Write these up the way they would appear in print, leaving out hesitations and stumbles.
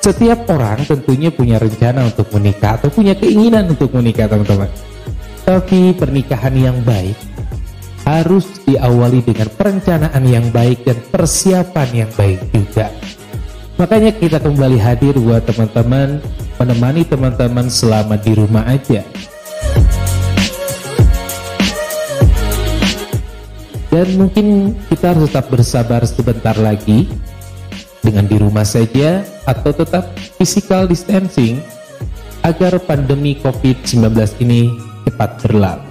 Setiap orang tentunya punya rencana untuk menikah atau punya keinginan untuk menikah, teman-teman. Tapi pernikahan yang baik harus diawali dengan perencanaan yang baik dan persiapan yang baik juga. Makanya kita kembali hadir buat teman-teman, menemani teman-teman selama di rumah aja. Dan mungkin kita harus tetap bersabar sebentar lagi dengan di rumah saja atau tetap physical distancing agar pandemi COVID-19 ini cepat berlalu.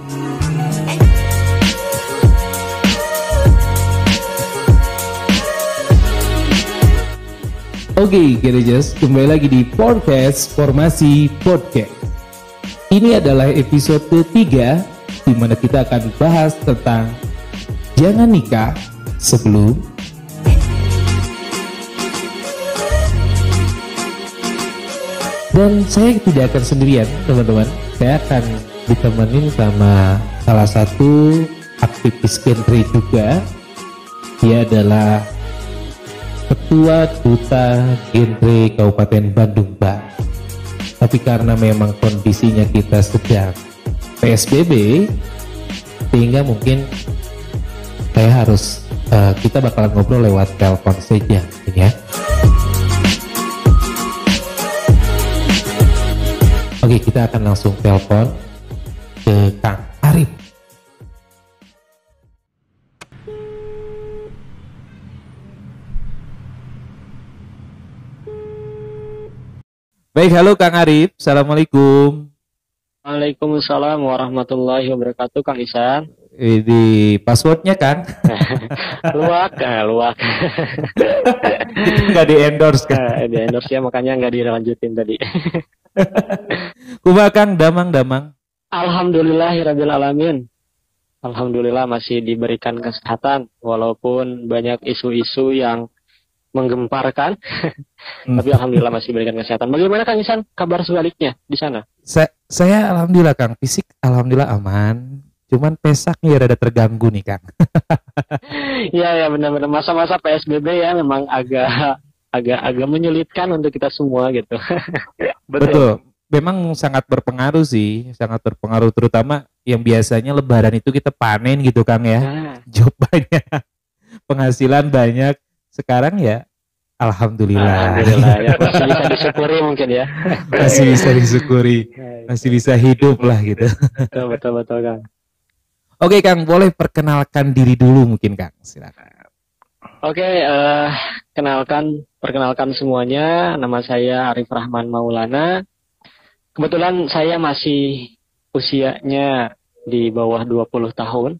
Oke, Gerejers, kembali lagi di podcast Formasi Podcast. Ini adalah episode ketiga di mana kita akan bahas tentang jangan nikah sebelum dan saya tidak akan sendirian, teman-teman. Saya akan ditemenin sama salah satu aktivis genre juga. Dia adalah Ketua Duta Genre Kabupaten Bandung Barat. Tapi karena memang kondisinya kita sedang PSBB, sehingga mungkin saya harus kita bakalan ngobrol lewat telepon saja, ya. Oke, kita akan langsung telepon ke Kang Arif. Baik, halo Kang Arif. Assalamualaikum. Waalaikumsalam warahmatullahi wabarakatuh, Kang Isan. Di passwordnya kan? Luak. Nggak di endorse kan? Di endorse ya, makanya nggak dilanjutin tadi. Kumaha Kang, damang. Alhamdulillahirabbil alamin. Alhamdulillah masih diberikan kesehatan walaupun banyak isu-isu yang menggemparkan. Tapi alhamdulillah masih diberikan kesehatan. Bagaimana Kang Isan kabar sebaliknya di sana? Saya alhamdulillah Kang, fisik alhamdulillah aman. Cuman pesaknya rada terganggu nih Kang. Iya benar-benar masa-masa PSBB ya memang agak menyulitkan untuk kita semua gitu. Betul. Memang sangat berpengaruh sih, sangat berpengaruh, terutama yang biasanya lebaran itu kita panen gitu Kang ya. Job banyak, penghasilan banyak. Sekarang ya alhamdulillah ya, masih bisa disyukuri mungkin ya. Masih bisa disyukuri, masih bisa hidup lah gitu. Betul Kang. Oke Kang, boleh perkenalkan diri dulu mungkin Kang, silakan. Oke, perkenalkan semuanya. Nama saya Arif Rahman Maulana. Kebetulan saya masih usianya di bawah 20 tahun.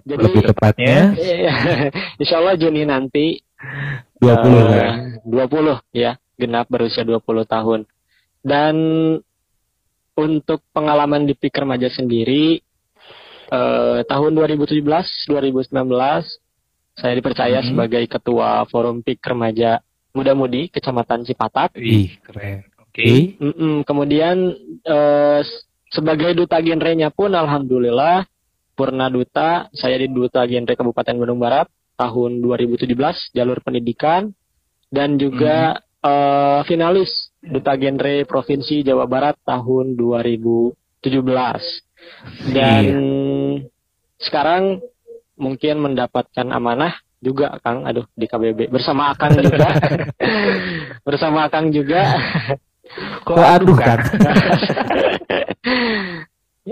Jadi lebih tepatnya insya Allah Juni nanti 20 ya, genap berusia 20 tahun. Dan untuk pengalaman di PIK Remaja sendiri, tahun 2017-2019 saya dipercaya sebagai ketua Forum PIK Remaja Muda-Mudi Kecamatan Cipatat. Keren. Oke. Kemudian sebagai duta genrenya pun alhamdulillah Purna Duta, saya di Duta Genre Kabupaten Bandung Barat tahun 2017 jalur pendidikan, dan juga finalis Duta Genre Provinsi Jawa Barat tahun 2017. Dan sekarang mungkin mendapatkan amanah juga Kang, di KBB bersama Akang juga. Bersama Akang juga. Kok aduh kan?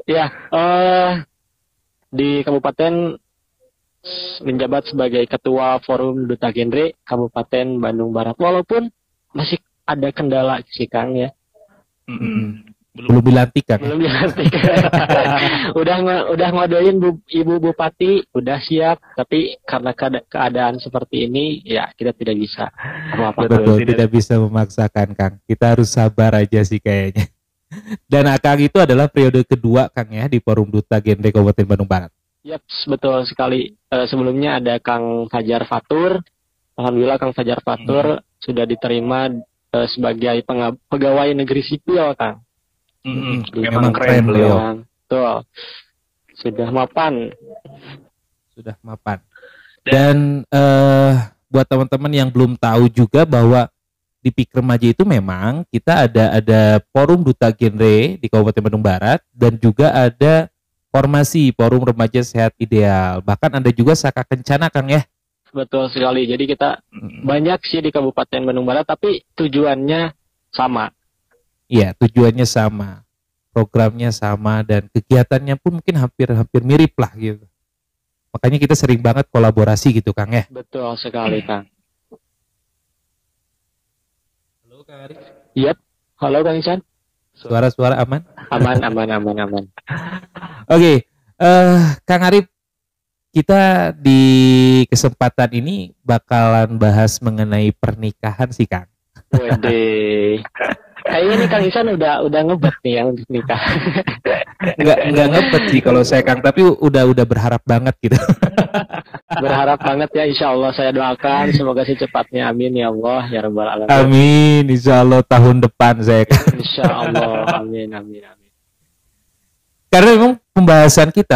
Ya, di kabupaten menjabat sebagai ketua Forum Duta Genre Kabupaten Bandung Barat. Walaupun masih ada kendala sih Kang ya. Belum dilantik kan? Belum dilantik. udah ngodoin Ibu Bupati, udah siap. Tapi karena keadaan seperti ini, ya kita tidak bisa apa-apa. Betul, tidak bisa memaksakan Kang. Kita harus sabar aja sih kayaknya. Dan Akang itu adalah periode kedua Kang ya di Forum Duta Genre Kabupaten Bandung Barat. Yap, betul sekali. Sebelumnya ada Kang Fajar Fatur. Alhamdulillah Kang Fajar Fatur sudah diterima sebagai pegawai negeri sipil Kang. Memang keren beliau. Betul. Sudah mapan. Dan buat teman-teman yang belum tahu juga bahwa di PIK Remaja itu memang kita ada forum duta genre di Kabupaten Bandung Barat dan juga ada formasi forum remaja sehat ideal. Bahkan ada juga Saka Kencana Kang ya. Betul sekali. Jadi kita banyak sih di Kabupaten Bandung Barat, tapi tujuannya sama. Iya, tujuannya sama, programnya sama, dan kegiatannya pun mungkin hampir mirip lah gitu. Makanya kita sering banget kolaborasi gitu Kang ya. Betul sekali Kang. Halo Kang Arif. Yap. Halo Kang Isan. Suara-suara aman? Aman. Oke, Kang Arif, kita di kesempatan ini bakalan bahas mengenai pernikahan sih Kang. Wede. Kayaknya nih Kang Isan udah ngebet nih ya untuk nikah. Enggak ngebet sih kalau saya Kang, tapi udah berharap banget gitu. Berharap banget ya, insya Allah saya doakan semoga secepatnya, amin ya Allah ya rabbal alamin. Amin, insya Allah tahun depan saya Kang. Insya Allah, amin. Karena memang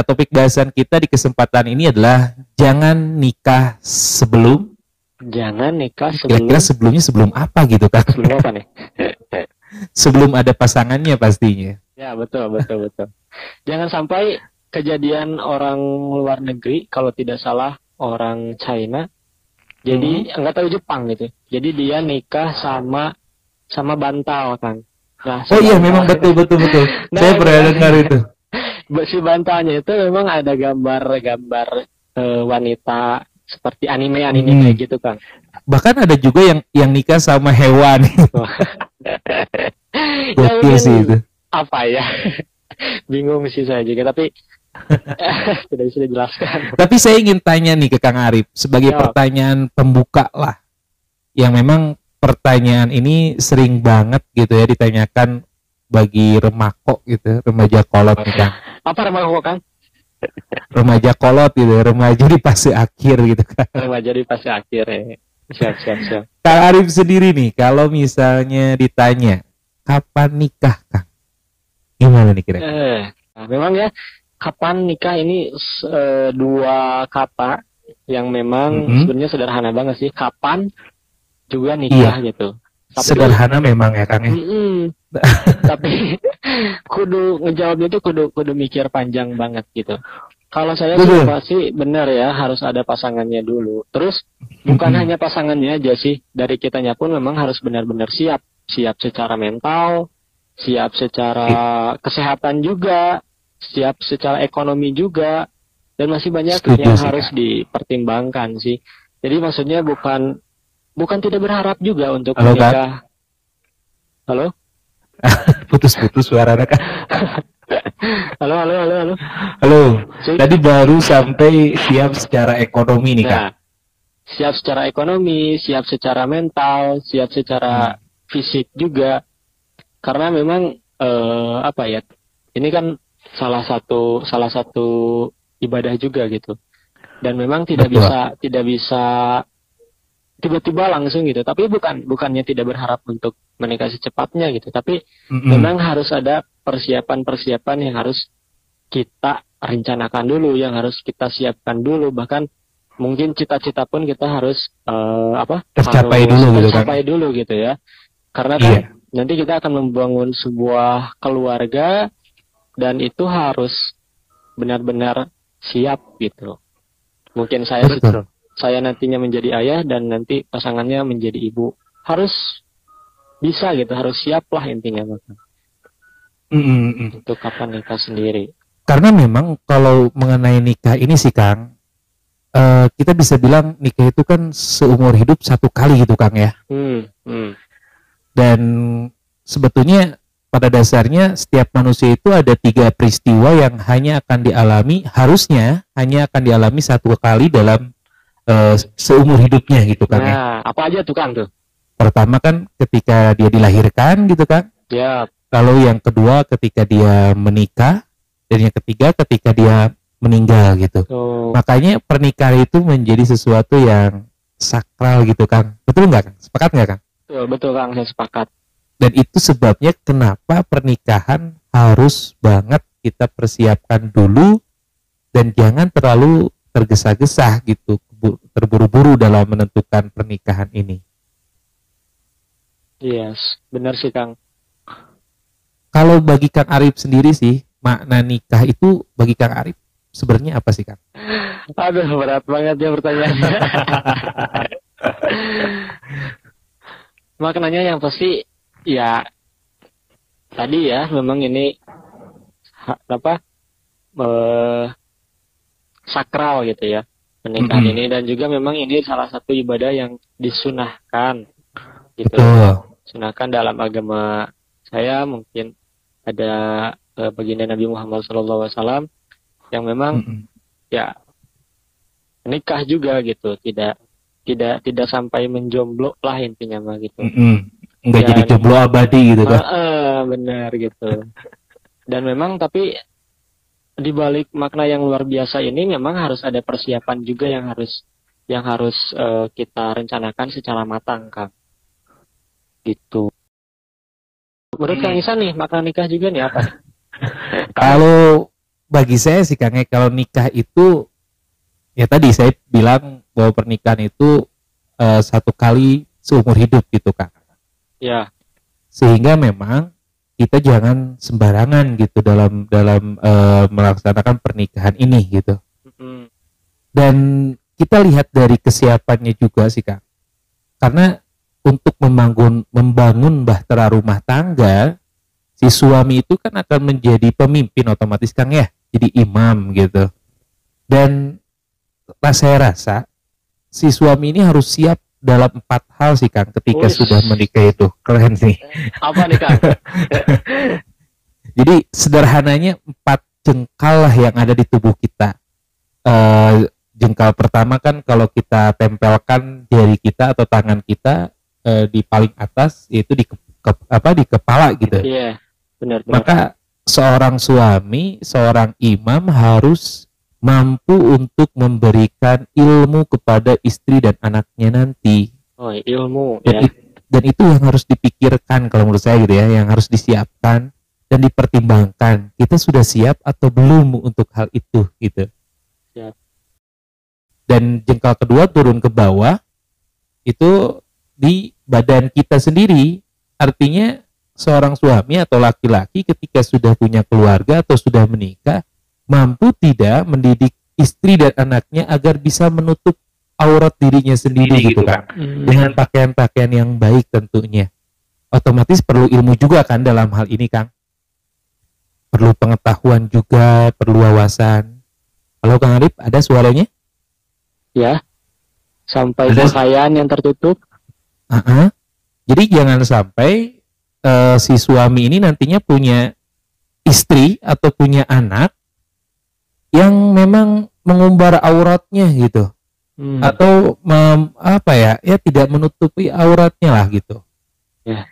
topik bahasan kita di kesempatan ini adalah jangan nikah sebelum. Jangan nikah Kira-kira sebelumnya sebelum apa gitu Kang? Sebelum apa nih? Sebelum ada pasangannya pastinya. Ya betul. Jangan sampai kejadian orang luar negeri, kalau tidak salah orang China, jadi nggak tahu Jepang gitu. Jadi dia nikah sama bantal Kang. Nah, oh iya memang betul. Nah, saya pernah dengar itu. Si bantalnya itu memang ada gambar wanita seperti anime kayak gitu Kang. Bahkan ada juga yang nikah sama hewan. Gokil sih itu. Apa ya? Bingung sih saya juga, tapi tidak bisa dijelaskan. Tapi saya ingin tanya nih ke Kang Arif sebagai pertanyaan pembuka lah, yang memang pertanyaan ini sering banget gitu ya ditanyakan bagi remako gitu, remaja kolot nih Kang. Apa remako Kang? Remaja kolot gitu, remaja di fase akhir gitu kan. Remaja di fase akhir ya. Siap. Kang Arif sendiri nih, kalau misalnya ditanya kapan nikah Kang, gimana nih kira-kira? Nah, memang ya, kapan nikah ini dua kata yang memang sebenarnya sederhana banget sih. Kapan juga nikah gitu. Tapi sederhana memang ya Kang ya. Tapi kudu ngejawabnya itu kudu mikir panjang banget gitu. Kalau saya sih benar ya, harus ada pasangannya dulu. Terus bukan hanya pasangannya aja sih, dari kitanya pun memang harus benar-benar siap secara mental, siap secara kesehatan juga, siap secara ekonomi juga, dan masih banyak yang harus dipertimbangkan sih. Jadi maksudnya bukan tidak berharap juga untuk menikah. Halo? Putus-putus suaranya Kak. Halo. Tadi baru sampai siap secara ekonomi nih Kak. Siap secara ekonomi, siap secara mental, siap secara fisik juga. Karena memang apa ya? Ini kan salah satu ibadah juga gitu. Dan memang tidak bisa tiba-tiba langsung gitu. Tapi bukannya tidak berharap untuk menikah secepatnya gitu. Tapi memang harus ada persiapan yang harus kita rencanakan dulu, yang harus kita siapkan dulu. Bahkan mungkin cita-cita pun kita harus tercapai dulu gitu ya. Karena kan nanti kita akan membangun sebuah keluarga dan itu harus benar-benar siap gitu. Mungkin saya nantinya menjadi ayah dan nanti pasangannya menjadi ibu. Harus bisa gitu, harus siap lah intinya. Untuk kapan nikah sendiri. Karena memang kalau mengenai nikah ini sih Kang, kita bisa bilang nikah itu kan seumur hidup satu kali gitu Kang ya. Dan sebetulnya pada dasarnya setiap manusia itu ada 3 peristiwa yang harusnya hanya akan dialami satu kali dalam seumur hidupnya gitu Kang ya. Apa aja tuh Kang tuh? Pertama kan ketika dia dilahirkan gitu Kang. Ya. Lalu yang kedua ketika dia menikah, dan yang ketiga ketika dia meninggal gitu. Makanya pernikahan itu menjadi sesuatu yang sakral gitu Kang. Betul nggak Kang? Sepakat nggak Kang? Betul Kang, saya sepakat. Dan itu sebabnya kenapa pernikahan harus banget kita persiapkan dulu dan jangan terlalu tergesa-gesa gitu, terburu-buru dalam menentukan pernikahan ini. Yes, benar sih Kang. Kalau bagi Kang Arif sendiri sih, makna nikah itu bagi Kang Arif sebenarnya apa sih Kang? Aduh, berat banget ya pertanyaannya. Maknanya yang pasti ya tadi ya memang ini apa sakral gitu ya pernikahan ini, dan juga memang ini salah satu ibadah yang disunahkan gitu. Betul. Sunahkan dalam agama saya, mungkin ada baginda Nabi Muhammad SAW yang memang ya nikah juga gitu, tidak sampai menjomblo lah intinya mah gitu. Enggak jadi jomblo abadi gitu kan. Benar gitu. Dan memang tapi di balik makna yang luar biasa ini memang harus ada persiapan juga yang harus kita rencanakan secara matang, Kang. Gitu. Menurut Kang Isan nih, makna nikah juga nih apa? Kalau bagi saya sih Kang, kalau nikah itu ya tadi saya bilang bahwa pernikahan itu satu kali seumur hidup gitu Kang. Ya. Sehingga memang kita jangan sembarangan gitu dalam melaksanakan pernikahan ini gitu. Dan kita lihat dari kesiapannya juga sih Kang. Karena untuk membangun bahtera rumah tangga, si suami itu kan akan menjadi pemimpin otomatis Kang ya, jadi imam gitu. Dan saya rasa si suami ini harus siap dalam 4 hal sih Kang ketika sudah menikah itu. Keren sih. Apa nih Kang? Jadi sederhananya 4 jengkal lah yang ada di tubuh kita. Jengkal pertama kan kalau kita tempelkan jari kita atau tangan kita di paling atas, yaitu di kepala gitu. Iya, benar. Maka seorang suami, seorang imam harus mampu untuk memberikan ilmu kepada istri dan anaknya nanti. Oh, ilmu dan, ya. Dan itu yang harus dipikirkan kalau menurut saya gitu ya, yang harus disiapkan dan dipertimbangkan. Kita sudah siap atau belum untuk hal itu gitu. Siap. Dan jengkal kedua turun ke bawah itu di badan kita sendiri. Artinya seorang suami atau laki-laki ketika sudah punya keluarga atau sudah menikah, mampu tidak mendidik istri dan anaknya agar bisa menutup aurat dirinya sendiri gitu kan, dengan pakaian-pakaian yang baik tentunya. Otomatis perlu ilmu juga kan dalam hal ini Kang. Perlu pengetahuan juga, perlu wawasan. Halo Kang Arif, ada suaranya? Ya, sampai pakaian yang tertutup. Jadi jangan sampai si suami ini nantinya punya istri atau punya anak yang memang mengumbar auratnya gitu, atau tidak menutupi auratnya lah gitu.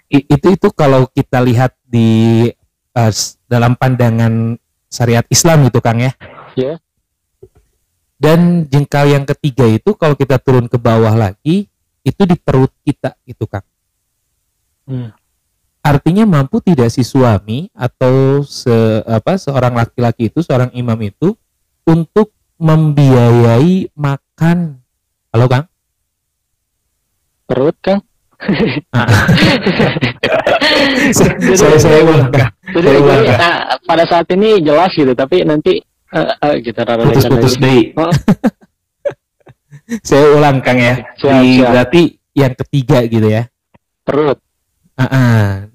Itu kalau kita lihat di dalam pandangan syariat Islam gitu Kang ya. Dan jengkal yang ketiga itu kalau kita turun ke bawah lagi itu di perut kita gitu Kang. Artinya mampu tidak si suami atau seorang laki-laki itu, seorang imam itu untuk membiayai makan. Halo Kang? Perut Kang? Saya ulang Kang. Pada saat ini jelas gitu, tapi nanti kita putus-putus deh. Saya ulang Kang ya. Berarti yang ketiga gitu ya. Perut.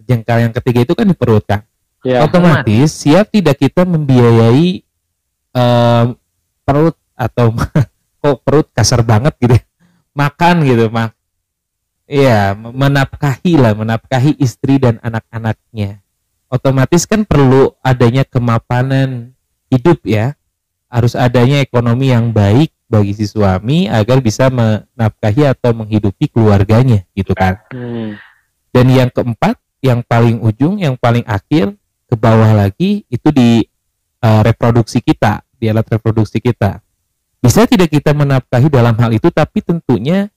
Jengkal yang ketiga itu kan di perut Kang. Otomatis siap tidak kita membiayai perut atau kok perut kasar banget gitu ya, makan gitu menafkahi istri dan anak-anaknya. Otomatis kan perlu adanya kemapanan hidup ya, harus adanya ekonomi yang baik bagi si suami agar bisa menafkahi atau menghidupi keluarganya gitu kan. Dan yang keempat, yang paling ujung, yang paling akhir ke bawah lagi itu di reproduksi kita, di alat reproduksi kita. Bisa tidak kita menafkahi dalam hal itu, tapi tentunya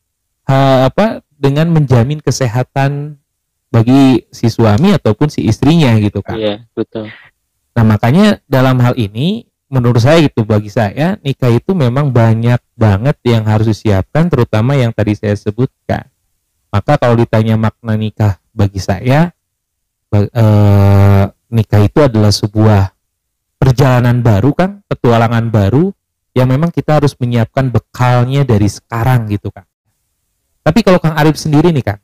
dengan menjamin kesehatan bagi si suami ataupun si istrinya gitu kan. Iya, betul. Nah, makanya dalam hal ini menurut saya gitu, bagi saya nikah itu memang banyak banget yang harus disiapkan, terutama yang tadi saya sebutkan. Maka kalau ditanya makna nikah bagi saya nikah itu adalah sebuah perjalanan baru, Kang, petualangan baru yang memang kita harus menyiapkan bekalnya dari sekarang gitu, Kang. Tapi kalau Kang Arif sendiri nih, Kang,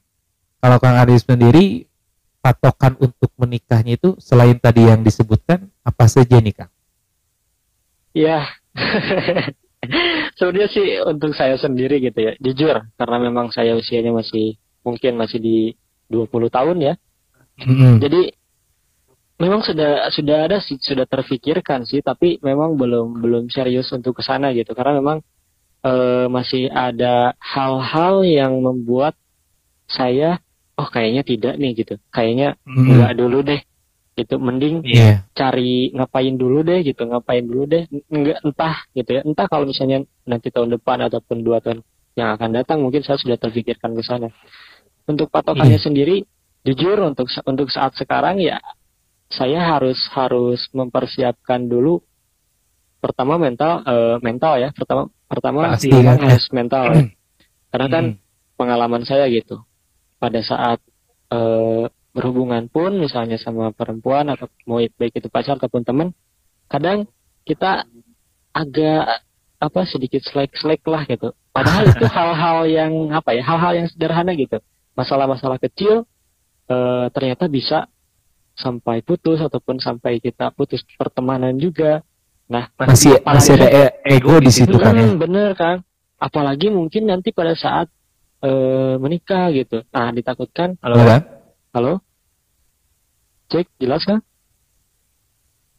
kalau Kang Arif sendiri patokan untuk menikahnya itu selain tadi yang disebutkan apa saja nih, Kang? Ya, sebenarnya sih untuk saya sendiri gitu ya, jujur, karena memang saya usianya mungkin masih di 20 tahun ya. Jadi memang sudah ada sih, sudah terfikirkan sih, tapi memang belum serius untuk ke sana gitu, karena memang masih ada hal-hal yang membuat saya kayaknya tidak nih gitu, kayaknya enggak dulu deh gitu, mending cari ngapain dulu deh, enggak, entah gitu ya, entah kalau misalnya nanti tahun depan ataupun 2 tahun yang akan datang mungkin saya sudah terfikirkan ke sana. Untuk patokannya sendiri, jujur untuk saat sekarang ya saya harus mempersiapkan dulu, pertama mental ya, pertama harus mental ya, karena kan pengalaman saya gitu, pada saat berhubungan pun misalnya sama perempuan atau mau baik itu pacar ataupun teman, kadang kita agak sedikit slack lah gitu, padahal itu hal-hal yang sederhana gitu, masalah-masalah kecil ternyata bisa sampai putus ataupun sampai kita putus pertemanan juga. Nah, masih ada ego di situ kan ya. Bener kan, apalagi mungkin nanti pada saat menikah gitu. Nah, ditakutkan. Halo? Cek, jelas kan?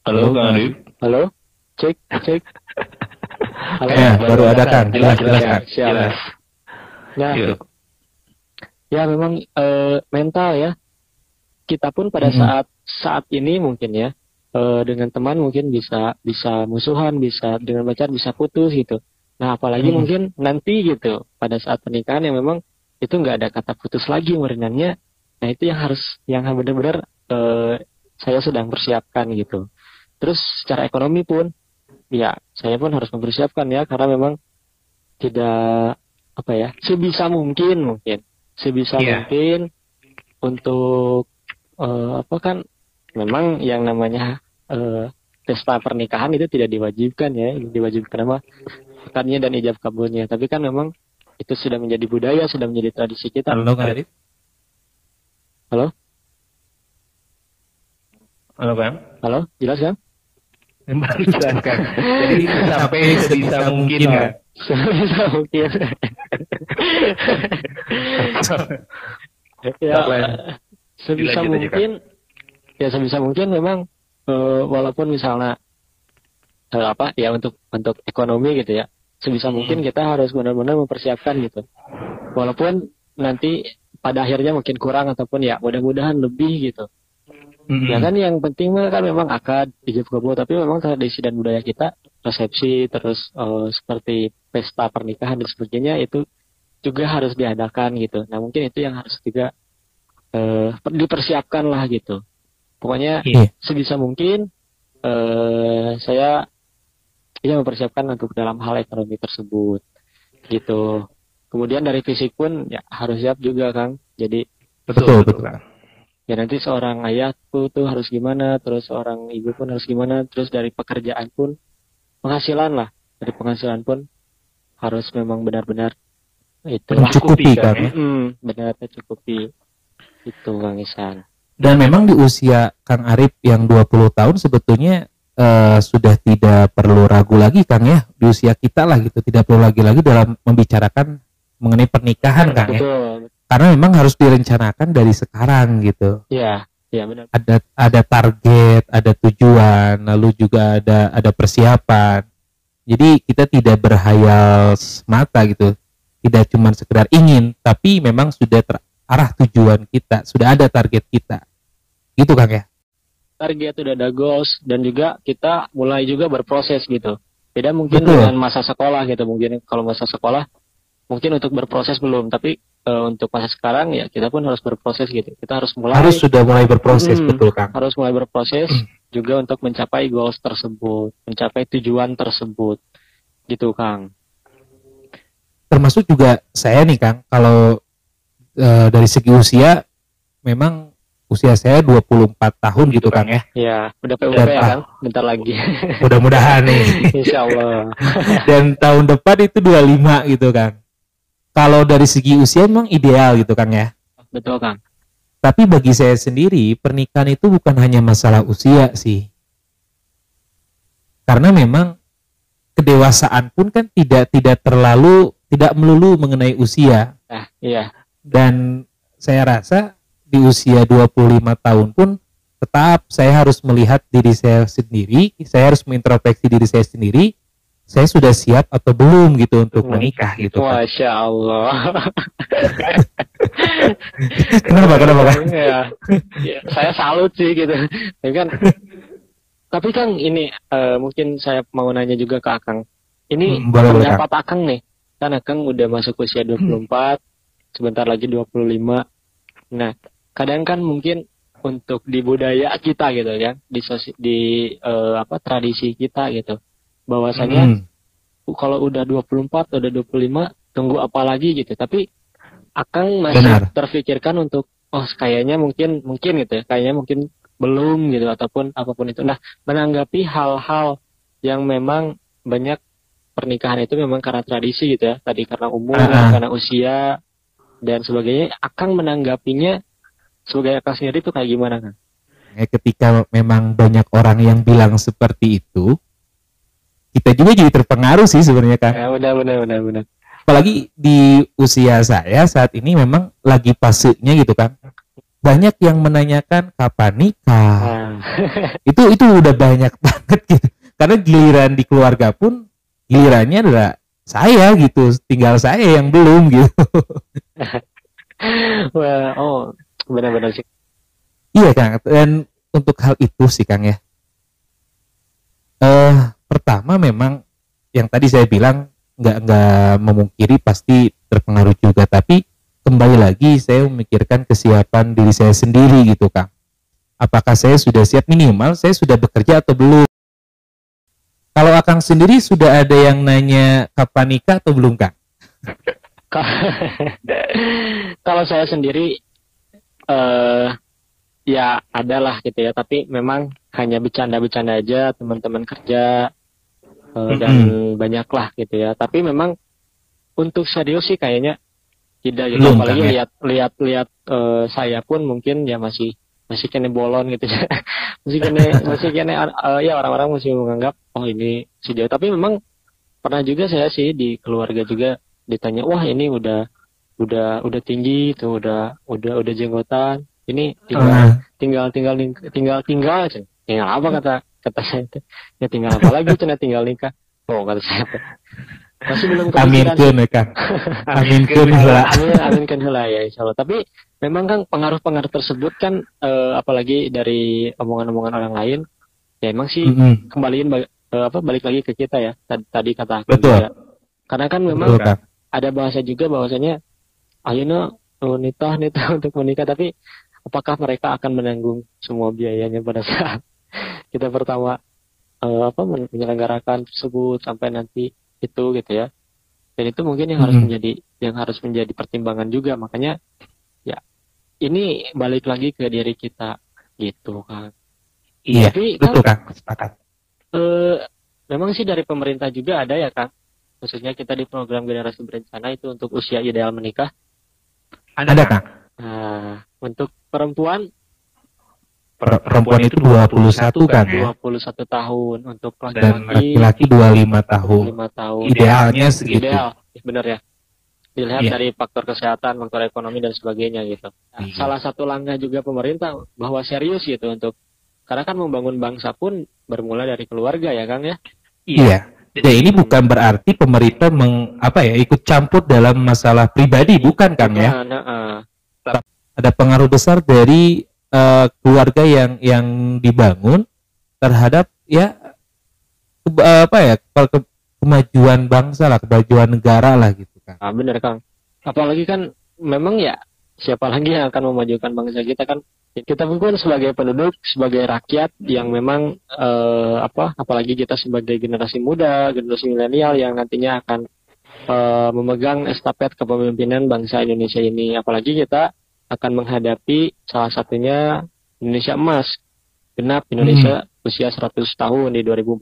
Halo, Kang Arif. Halo? Cek. Halo? Ya, baru ada kan. Jelas kan. Jelas. Nah, ya memang mental ya. Kita pun pada saat ini mungkin ya, dengan teman mungkin bisa musuhan, bisa dengan pacar bisa putus gitu. Nah, apalagi mungkin nanti gitu pada saat pernikahan yang memang itu nggak ada kata putus lagi merenangnya. Nah, itu yang benar-benar saya sedang persiapkan gitu. Terus secara ekonomi pun ya saya pun harus mempersiapkan ya, karena memang tidak sebisa mungkin untuk kan memang yang namanya pesta pernikahan itu tidak diwajibkan ya, diwajibkan akadnya dan ijab kabulnya, tapi kan memang itu sudah menjadi budaya, sudah menjadi tradisi kita. Halo, Kak Arif. Halo, Kang. Halo, jelas kan? Baru jelaskan. Jadi sampai sebisa mungkin ya. Sebisa mungkin. Sebisa mungkin memang walaupun misalnya untuk ekonomi gitu ya, sebisa mungkin kita harus benar-benar mempersiapkan gitu, walaupun nanti pada akhirnya mungkin kurang ataupun ya mudah-mudahan lebih gitu. Ya kan yang penting kan memang akad ijab kabul, tapi memang tradisi dan budaya kita, resepsi terus seperti pesta pernikahan dan sebagainya itu juga harus diadakan gitu. Nah, mungkin itu yang harus juga dipersiapkan lah gitu. Pokoknya sebisa mungkin saya mempersiapkan untuk dalam hal ekonomi tersebut gitu. Kemudian dari fisik pun ya harus siap juga, Kang. Jadi betul. Ya nanti seorang ayahku tuh harus gimana, terus seorang ibu pun harus gimana, terus dari pekerjaan pun, dari penghasilan pun harus memang benar-benar itu mencukupi kan? Benar mencukupi itu, Kang Isan. Dan memang di usia Kang Arif yang 20 tahun sebetulnya sudah tidak perlu ragu lagi, Kang ya, di usia kita lah gitu, tidak perlu lagi dalam membicarakan mengenai pernikahan, Kang. Betul. Ya. Karena memang harus direncanakan dari sekarang gitu. Iya benar. Ada target, ada tujuan, lalu juga ada persiapan. Jadi kita tidak berhayal semata gitu, tidak cuma sekedar ingin, tapi memang sudah terarah tujuan kita, sudah ada target kita, gitu, Kang ya. Target sudah ada, goals, dan juga kita mulai juga berproses gitu. Beda mungkin dengan masa sekolah gitu, mungkin kalau masa sekolah mungkin untuk berproses belum, tapi untuk masa sekarang ya kita pun harus berproses gitu. Kita harus sudah mulai berproses, betul, Kang. Harus mulai berproses juga untuk mencapai goals tersebut, mencapai tujuan tersebut, gitu, Kang. Termasuk juga saya nih, Kang, kalau dari segi usia memang usia saya 24 tahun gitu Kang ya. Ya, udah PUP ya kan? Bentar lagi. Mudah-mudahan nih. Insya Allah. Dan tahun depan itu 25 gitu Kang. Kalau dari segi usia memang ideal gitu Kang ya. Betul Kang. Tapi bagi saya sendiri, pernikahan itu bukan hanya masalah usia sih. Karena memang kedewasaan pun kan tidak melulu mengenai usia. Iya. Dan saya rasa di usia 25 tahun pun tetap saya harus melihat diri saya sendiri, saya harus mengintrospeksi diri saya sendiri, saya sudah siap atau belum gitu untuk menikah gitu. Masya Allah. Kenapa Kang? Ya, saya salut sih gitu. Tapi Kang ini mungkin saya mau nanya juga ke Akang. Ini pendapat Akang nih. Kan Akang udah masuk usia 24, sebentar lagi 25. Nah, kadang kan mungkin untuk di budaya kita gitu ya, di tradisi kita gitu. Bahwasanya kalau udah 24, udah 25, tunggu apa lagi gitu. Tapi Akang masih terfikirkan untuk kayaknya mungkin gitu ya, kayaknya mungkin belum gitu ataupun apapun itu. Nah, menanggapi hal-hal yang memang banyak pernikahan itu memang karena tradisi gitu ya, tadi karena umur, karena usia dan sebagainya, Akang menanggapinya sebagai Akang sendiri itu kayak gimana Kang? Ketika memang banyak orang yang bilang seperti itu, kita juga jadi terpengaruh sih sebenarnya Kang. Ya, benar. Apalagi di usia saya saat ini memang lagi fasenya gitu Kang. Banyak yang menanyakan kapan nikah. Itu udah banyak banget gitu. Karena giliran di keluarga pun gilirannya adalah saya gitu, tinggal saya yang belum gitu. Benar-benar sih. Iya Kang, dan untuk hal itu sih Kang ya. Pertama memang yang tadi saya bilang nggak memungkiri pasti terpengaruh juga, tapi kembali lagi saya memikirkan kesiapan diri saya sendiri gitu Kang. Apakah saya sudah siap, minimal saya sudah bekerja atau belum? Kalau Akang sendiri sudah ada yang nanya kapan nikah atau belum Kang? Kalau saya sendiri ya adalah gitu ya, tapi memang hanya bercanda-bercanda aja, teman-teman kerja dan banyak lah gitu ya. Tapi memang untuk serius sih kayaknya tidak gitu. Belum, apalagi kan, ya? lihat saya pun mungkin ya masih kena bolon gitu ya. masih kena ya orang-orang masih menganggap ini sejauh. Tapi memang pernah juga saya sih di keluarga juga ditanya, wah ini udah tinggi tuh, udah jenggotan, ini tinggal apa kata saya itu, ya tinggal apa lagi cina tinggal nikah. Kata saya masih belum kepikiran. Aminkan heula ya insyaallah. Tapi memang kan pengaruh-pengaruh tersebut kan apalagi dari omongan-omongan orang lain ya emang sih kembaliin balik lagi ke kita ya. Tadi kata aku juga. Karena kan memang ada bahasa juga bahwasanya ayeuna nitah untuk menikah, tapi apakah mereka akan menanggung semua biayanya pada saat kita pertama menyelenggarakan tersebut sampai nanti itu gitu ya. Dan itu mungkin yang harus menjadi pertimbangan juga. Makanya ya ini balik lagi ke diri kita gitu kan. Iya, tapi betul Kang, sepakat. Memang sih dari pemerintah juga ada ya Kang, khususnya kita di program generasi berencana itu untuk usia ideal menikah. Ada Kang. Nah, untuk perempuan itu 21 kan ya? 21 tahun. Untuk laki-laki 25 tahun. Idealnya segitu. Ideal, benar ya. Dilihat dari faktor kesehatan, faktor ekonomi dan sebagainya gitu. Nah, salah satu langkah juga pemerintah bahwa serius gitu untuk, karena kan membangun bangsa pun bermula dari keluarga ya Kang ya. Iya. Jadi ini bukan berarti pemerintah ikut campur dalam masalah pribadi, bukan Kang ya. Ada pengaruh besar dari keluarga yang dibangun terhadap kemajuan bangsa lah, kemajuan negara lah gitu kan. Benar Kang. Apalagi kan memang ya siapa lagi yang akan memajukan bangsa kita kan? Kita pun sebagai penduduk, sebagai rakyat yang memang apalagi kita sebagai generasi muda, generasi milenial yang nantinya akan memegang estafet kepemimpinan bangsa Indonesia ini. Apalagi kita akan menghadapi salah satunya Indonesia Emas. Genap Indonesia usia 100 tahun di 2045.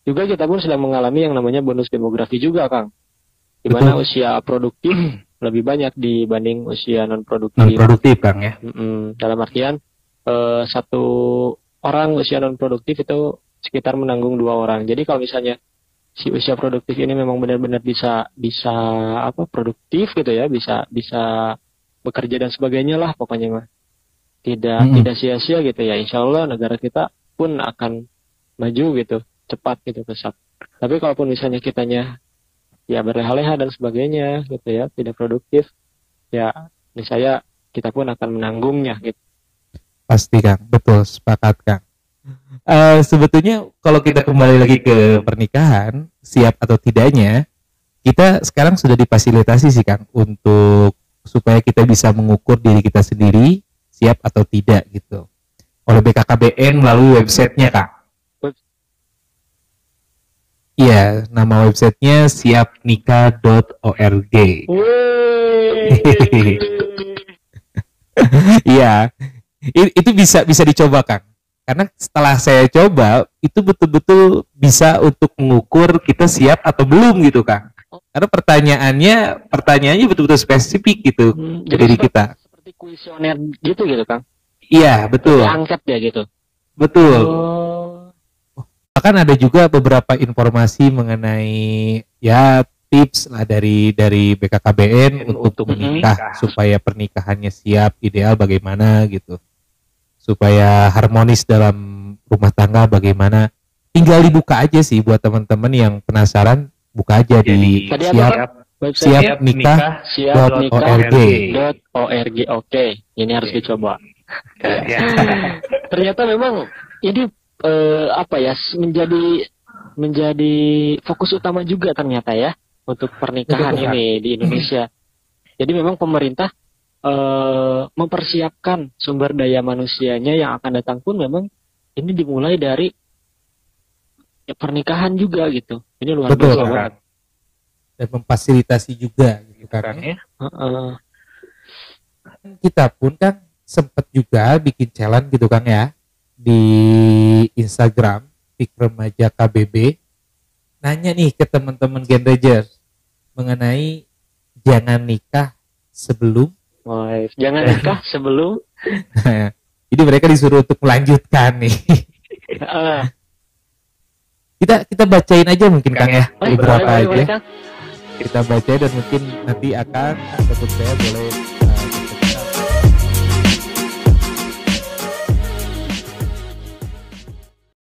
Juga kita pun sedang mengalami yang namanya bonus demografi juga, Kang. Di mana usia produktif lebih banyak dibanding usia non produktif. Non produktif, Kang ya. Dalam artian satu orang usia non produktif itu sekitar menanggung 2 orang. Jadi kalau misalnya si usia produktif ini memang benar-benar bisa produktif gitu ya, bisa bekerja dan sebagainya lah pokoknya mah. Tidak sia-sia gitu ya. Insya Allah negara kita pun akan maju gitu, cepat gitu, pesat. Tapi kalaupun misalnya kitanya ya berleha-leha dan sebagainya gitu ya, tidak produktif, ya niscaya kita pun akan menanggungnya gitu. Pasti, Kang, betul, sepakat, Kang. Sebetulnya kalau kita kembali lagi ke pernikahan, siap atau tidaknya, kita sekarang sudah difasilitasi sih, Kang, untuk supaya kita bisa mengukur diri kita sendiri siap atau tidak gitu oleh BKKBN melalui websitenya, Kang. Iya, nama websitenya siapnikah.org. Iya, itu bisa dicoba, Kang. Karena setelah saya coba, itu betul-betul bisa untuk mengukur kita siap atau belum gitu, Kang. Karena pertanyaannya betul-betul spesifik gitu ke diri kita. Seperti kuesioner gitu Kang? Iya, betul. Angket ya gitu. Betul. Bahkan ada juga beberapa informasi mengenai ya tips lah dari BKKBN untuk menikah supaya pernikahannya siap, ideal bagaimana gitu. Supaya harmonis dalam rumah tangga bagaimana. Tinggal dibuka aja sih buat teman-teman yang penasaran, buka aja di siapnikah.org. Oke, ini harus dicoba. Ternyata memang ini menjadi fokus utama juga ternyata ya untuk pernikahan ini di Indonesia. Jadi memang pemerintah mempersiapkan sumber daya manusianya yang akan datang pun memang ini dimulai dari pernikahan juga gitu. Ini luar biasa banget. Dan memfasilitasi juga gitu kan ya. Kita pun kan sempat juga bikin challenge gitu kan ya di Instagram Tik Remaja KBB, nanya nih ke teman-teman Gen Rangers mengenai jangan nikah sebelum jadi mereka disuruh untuk melanjutkan nih. kita bacain aja mungkin Kang ya beberapa aja. Kita baca dan mungkin nanti ataupun saya boleh